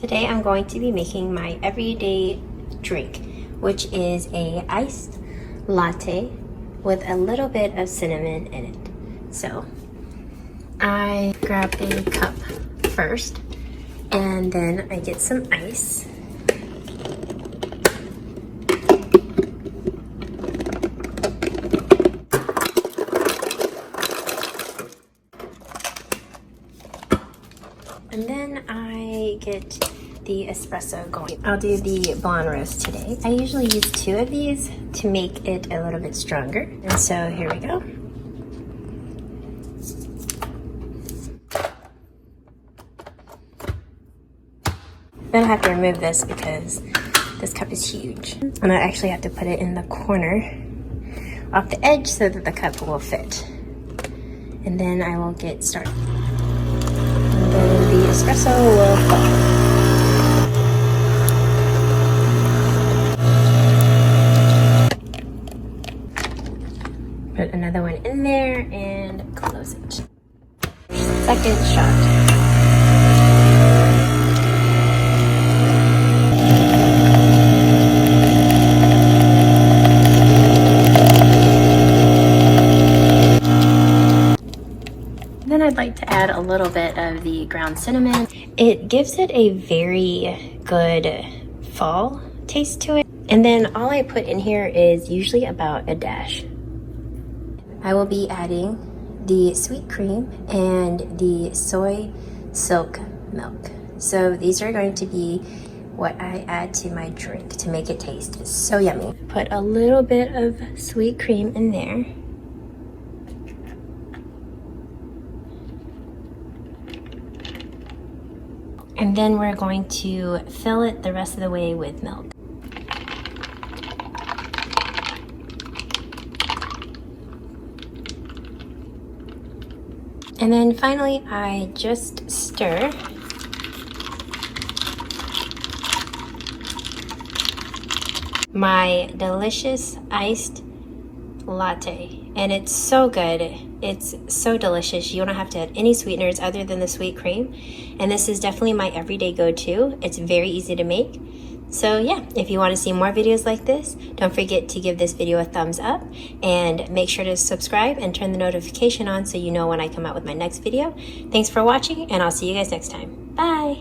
Today I'm going to be making my everyday drink, which is a iced latte with a little bit of cinnamon in it. So I grab a cup first and then I get some ice. And then I get the espresso going. I'll do the blonde roast today. I usually use 2 of these to make it a little bit stronger. And so here we go. Then I have to remove this because this cup is huge. And I actually have to put it in the corner off the edge so that the cup will fit. And then I will get started. And then the espresso will fall. Put another one in there and close it. Second shot. Then I'd like to add a little bit of the ground cinnamon. It gives it a very good fall taste to it. And then all I put in here is usually about a dash. I will be adding the sweet cream and the soy silk milk. So these are going to be what I add to my drink to make it taste so yummy. Put a little bit of sweet cream in there. And then we're going to fill it the rest of the way with milk. And then finally, I just stir. My delicious iced latte. And it's so good. It's so delicious. You don't have to add any sweeteners other than the sweet cream. And this is definitely my everyday go-to. It's very easy to make. So yeah, if you want to see more videos like this, don't forget to give this video a thumbs up and make sure to subscribe and turn the notification on so you know when I come out with my next video. Thanks for watching and I'll see you guys next time. Bye!